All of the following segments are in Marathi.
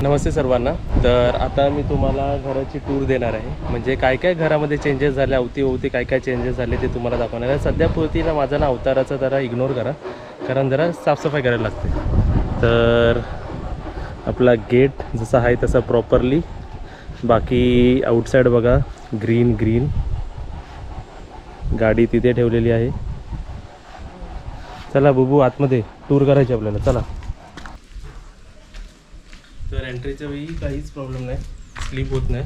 नमस्ते सर्वांना. तर आता मी तुम्हाला घराची टूर देणार आहे. म्हणजे काय काय घरामध्ये चेंजेस झाले, अवतीभोवती काय काय चेंजेस झाले ते तुम्हाला दाखवणार आहे. सध्या पुरती ना माझा ना अवताराचा जरा इग्नोर करा, कारण जरा साफसफाई करायला लागते. तर आपला गेट जसा आहे तसा प्रॉपरली, बाकी आउटसाईड बघा ग्रीन ग्रीन, गाडी तिथे ठेवलेली आहे. चला बुबू आतमध्ये टूर करायची आपल्याला, चला. तर एंट्रीच्या वेळी काहीच प्रॉब्लेम नाही, स्लिप होत नाही.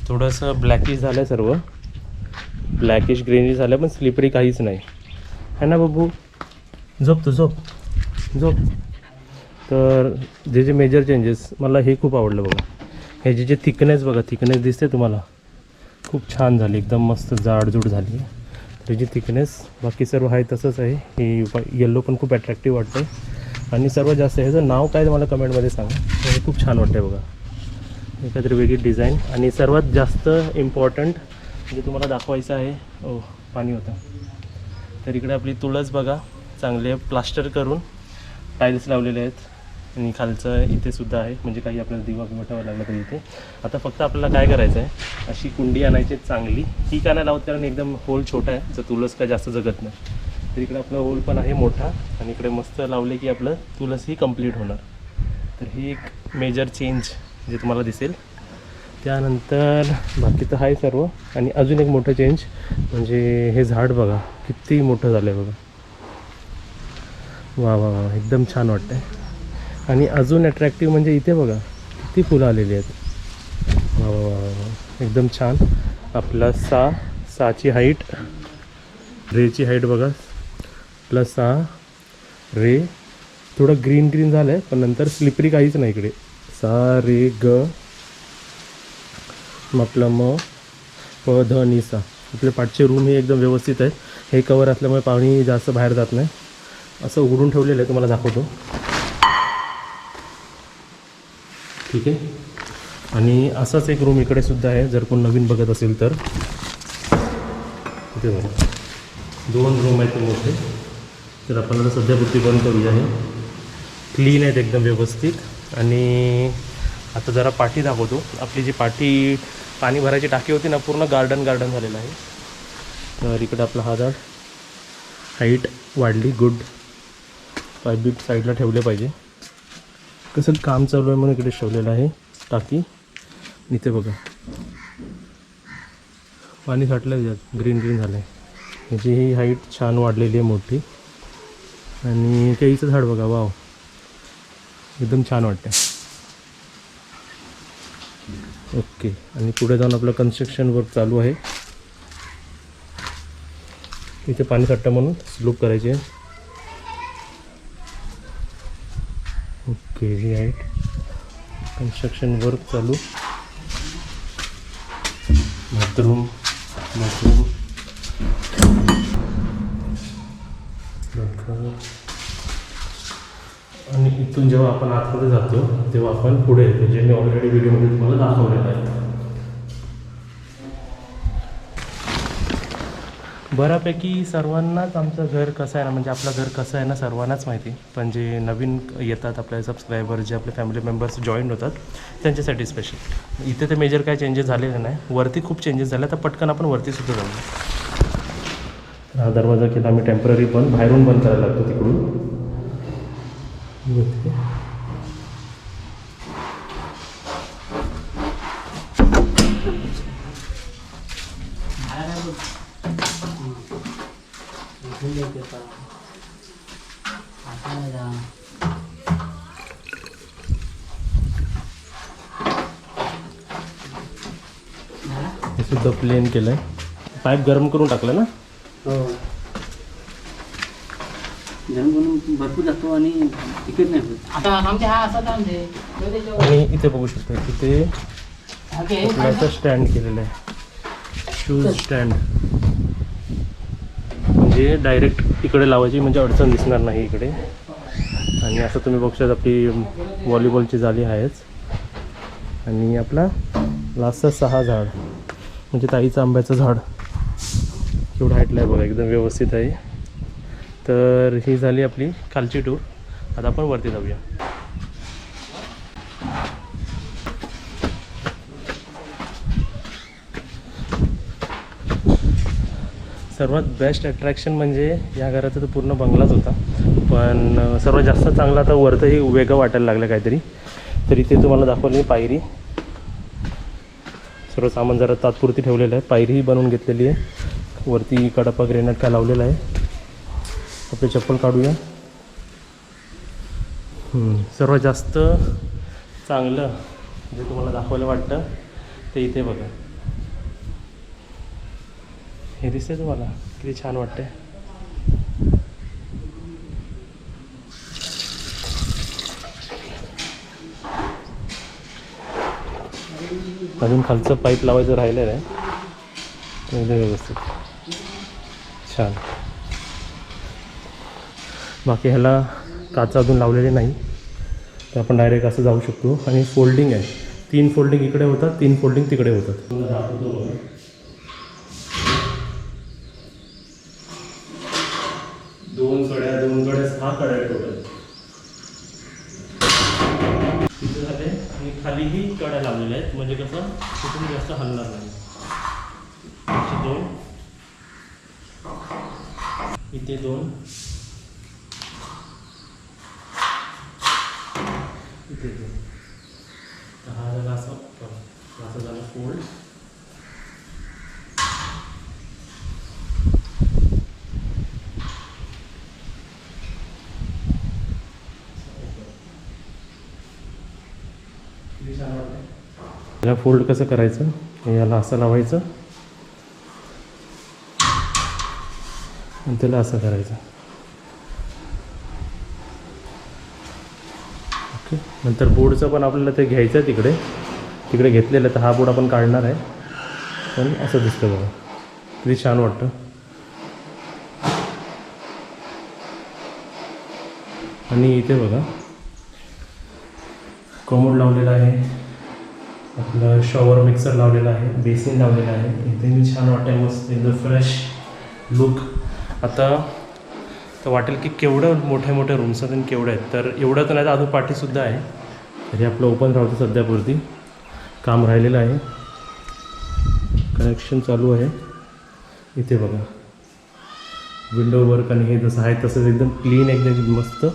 थोडंसं ब्लॅकिश झालं आहे, सर्व ब्लॅकिश ग्रीनिश झालं, पण स्लिपरी काहीच नाही है ना बबू. झोप तू, झोप झोप. तर जे मेजर चेंजेस मला हे खूप आवडलं बघा. ह्याची जे थिकनेस बघा, थिकनेस दिसते तुम्हाला, खूप छान झाली, एकदम मस्त जाडजूड झाली. त्याची थिकनेस बाकी सर्व आहे तसंच आहे. ही येल्लो पण खूप अट्रॅक्टिव्ह वाटतं. आणि सर्वात जास्त ह्याचं नाव काय मला कमेंटमध्ये सांगा. हे खूप छान वाटतं बघा, एखादी वेगळी डिझाईन. आणि सर्वात जास्त इम्पॉर्टंट म्हणजे तुम्हाला दाखवायचं आहे, पाणी होतं. तर इकडे आपली तुळस बघा, चांगले प्लास्टर करून टाईल्स लावलेले आहेत. आणि खालचं इथे सुद्धा आहे, म्हणजे काही आपल्याला दिवा बिवा ठेवायला लागला तर इथे. आता फक्त आपल्याला काय करायचं आहे, अशी कुंडी आणायची चांगली. ही का नाही लावत, कारण एकदम होल छोटा आहे, जर तुळस काय जास्त जगत नाही. तर इकडे आपला होल पण आहे मोठा, आणि इकडे मस्त लावले की आपलं तुळस ही कंप्लीट होणार. तर ही एक मेजर चेंज जे तुम्हाला दिसेल. त्यानंतर बाकी तर आहे सर्व. आणि अजून एक मोठं चेंज म्हणजे हे झाड बघा किती मोठं झालं आहे बघा. वा वा वा, एकदम छान वाटतं आहे. आणि अजून अट्रॅक्टिव्ह म्हणजे इथे बघा किती फुलं आलेली आहेत. वा वा वा वा, एकदम छान. आपला सहाची हाईट, रेची हाईट बघा, प्लस 6 रे. थोडं ग्रीन ग्रीन झालं आहे, पण नंतर स्लिपरी काहीच नाही इकडे. 6 रे ग आपलं म प ध नि सा. इकडे पाठचे रूम हे एकदम व्यवस्थित आहेत. हे कवर असल्यामुळे पाणी जास्त बाहेर जात नाही. असं उघडून ठेवलेलं आहे, तुम्हाला दाखवतो. ठीक आहे. आणि असाच एक रूम इकडे सुद्धा आहे, जर कोण नवीन बघत असेल तर. इथे बघा 2 रूम आहेत मोठे. तर आपण आता सध्यापुरती बंद करूया. हे क्लीन आहेत एकदम व्यवस्थित. आणि आता जरा पाठी दाखवतो. आपली जी पाठी पाणी भरायची टाकी होती ना, पूर्ण गार्डन झालेलं आहे. तर इकडे आपला हा झाड, हाईट वाढली, गुड. पाईप बीप साईडला ठेवले पाहिजे. कसं काम चालू आहे म्हणून इकडे ठेवलेलं आहे टाकी. इथे बघा पाणी साठलं आहे, ग्रीन ग्रीन झालं आहे. ह्याची ही हाईट छान वाढलेली आहे, मोठी. आणि केळीचं झाड बघा, वाव, एकदम छान वाटतं. ओके. आणि पुढे जाऊन आपलं कन्स्ट्रक्शन वर्क चालू आहे. इथे पाणी साठतं म्हणून स्लूप करायची आहे. ओके, ही हाईट, कन्स्ट्रक्शन वर्क चालू. बाथरूम आणि इथून जेव्हा आपण आतमध्ये जातो तेव्हा आपण पुढे येतो, जे मी ऑलरेडी व्हिडिओमध्ये तुम्हाला दाखवलेलं आहे. बऱ्यापैकी सर्वांनाच आमचं घर कसं आहे ना, म्हणजे आपलं घर कसं आहे ना सर्वांनाच माहिती. पण जे नवीन येतात आपले सबस्क्रायबर, जे आपले फॅमिली मेंबर्स जॉईन होतात त्यांच्यासाठी स्पेशल. इथे ते मेजर काय चेंजेस झालेले नाही, वरती खूप चेंजेस झाले. तर पटकन आपण वरतीसुद्धा जाऊ. हा दरवाजा केला आम्ही टेम्पररी, पण बाहेरून बंद करायला लागतो तिकडून. हे सुद्धा प्लेन केलं आहे. पाईप गरम करून टाकलं ना. हो, गरम करून भरपूर जातो आणि तिकीट नाही होत. आता आमच्या हा असा आणि इथे बघू शकता, तिथे आपल्याचं स्टँड केलेलं आहे, शूज स्टँड. म्हणजे डायरेक्ट इकडे लावायची, म्हणजे अडचण दिसणार नाही इकडे. आणि असं तुम्ही बघू शकता आपली व्हॉलीबॉलची जाली आहेच. आणि आपला लास्टचा 6 झाड म्हणजे ताईचं आंब्याचं झाड केवढं हाईटला आहे बघा, एकदम व्यवस्थित आहे. तर ही झाली आपली खालची टूर. आता आपण वरती जाऊया. सर्वात बेस्ट अट्रॅक्शन म्हणजे या घराचा तर पूर्ण बंगलाच होता, पण सर्वात जास्त चांगला आता वरतही वेगळं वाटायला लागलं काहीतरी. तर इथे तुम्हाला दाखवली पायरी, सर्व सामान जरा तात्पुरती ठेवलेलं आहे. पायरीही बनवून घेतलेली आहे. वरती कडपा ग्रेनाइट काय लावलेला आहे. आपले चप्पल काढूया. सर्वात जास्त चांगलं जे तुम्हाला दाखवायला वाटतं ते इथे बघा. हे दिसतंय तुम्हाला किती छान वाटतंय. अजून खालचं पाईप लावायचं राहिलेलं आहे. एकदम व्यवस्थित छान. बाकी ह्याला काचा अजून लावलेले नाही, तर आपण डायरेक्ट असं जाऊ शकतो. आणि फोल्डिंग आहे, 3 फोल्डिंग इकडे होतात, 3 फोल्डिंग तिकडे होतात. दोन कड्या 6 कड्या टोटल तिथे झाले. आणि खालीही कड्या लावलेल्या आहेत, म्हणजे कसं तिथून जास्त हलणार नाही. 2 इथे 2 इथे 2. तर हा झाला असं झालं फोल्ड. याला फोल्ड कसं करायचं, याला असं लावायचं आणि त्याला असं करायचं. ओके. नंतर बोर्डचं पण आपल्याला ते घ्यायचं आहे, तिकडे घेतलेलं आहे. तर हा बोर्ड आपण काढणार आहे. पण असं दिसतं बघा, किती छान वाटतं. आणि इथे बघा कमोड लावलेला आहे, आपलं शॉवर मिक्सर लावलेला आहे, बेसिन लावलेला आहे. इथे छान वाटतं, मस्त एकदम फ्रेश लुक. आता तर वाटेल की केवढं मोठ्या रूम्स आहेत आणि केवढं आहेत. तर एवढं तर नाही, तर अजून पाठीसुद्धा आहे. तरी आपलं ओपन राहतं सध्यापुरती. काम राहिलेलं आहे, कनेक्शन चालू आहे. इथे बघा विंडो वर्क आणि हे जसं आहे तसंच एकदम क्लीन, एकदम मस्त.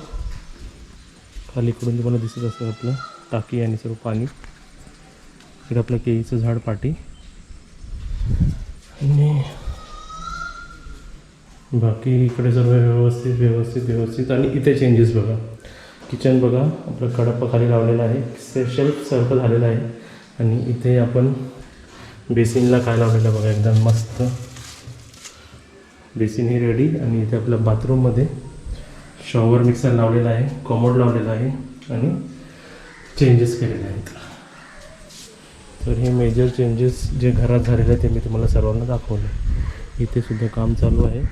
खालीकडून तुम्हाला दिसत असतं आपलं टाकी आणि सर्व पाणी. इकडे आपलं केळीचं झाड पाठी. आणि बाकी इकडे सर्व व्यवस्थित. आणि इथे चेंजेस बघा. किचन बघा, आपलं कडप्पा खाली लावलेला आहे, शेल्फ सारखं झालेलं आहे. आणि इथे आपण बेसिनला काय लावलेलं बघा, एकदम मस्त बेसिन ही रेडी. आणि इथे आपल्या बाथरूममध्ये शॉवर मिक्सर लावलेला आहे, कॉमोड लावलेला आहे आणि चेंजेस केलेले आहेत. तर हे मेजर चेंजेस जे घरात झालेले आहेत ते मी तुम्हाला सर्वांना दाखवले. इथे सुद्धा काम चालू आहे.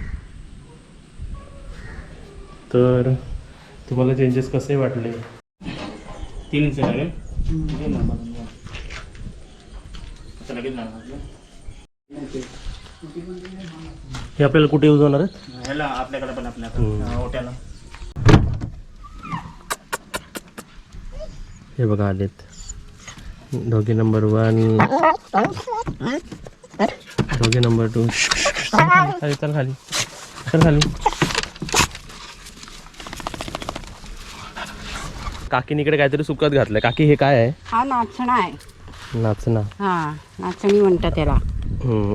तर तुम्हाला चेंजेस कसे वाटले? 3 लागेल. हे आपल्याला कुठे यूज होणार आहेत? ह्याला आपल्याकडे पण आपल्या हॉटेलला. हे बघा आलेत डॉगी नंबर 1, डॉगी नंबर 2. चल खाली. काकीनीकडे काहीतरी सुकत घातलंय. काकी हे काय आहे? हा नाचणा आहे. नाचणा. हा नाचणी म्हणतात त्याला.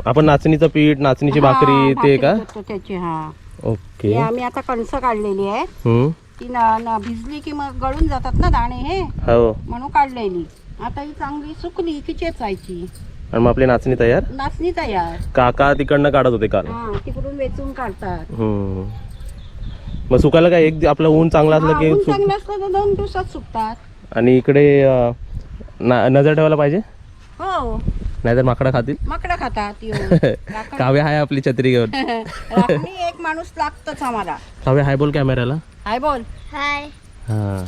आपण नाचणीचं पीठ, नाचणीची भाकरी ते का? त्याची. हा ओके. आम्ही आता कणसं काढलेली आहे. ती भिजली की मग गळून जातात ना दाणे, हे हो म्हणून काढलेली. आता ही चांगली सुकली की चेचायची आणि मग आपली नाचणी तयार. नाचणी तयार. काका तिकडनं काढत होते काल. हा तिकडून वेचून काढतात. मग सुकायला काय एक आपलं ऊन चांगलं असलं की चांगलं असलं तर 2 दिवसात सुकतात. आणि इकडे नजर ठेवायला पाहिजे, हो नाहीतर माकडं खातील. माकडं खातात. काव्य हाय आपली छत्री घेऊन. राखणी एक माणूस लागतच आम्हाला. काव्य हाय बोल कॅमेराला. हाय बोल. हाय. हा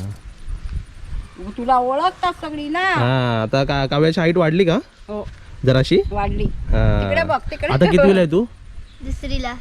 तुला ओळखतात सगळी ना. हा. आता काव्याची हाईट वाढली का? हो जराशी वाढली. हा. तिकडे बघ, तिकडे. आता कितवीला आहे तू? दुसरीला.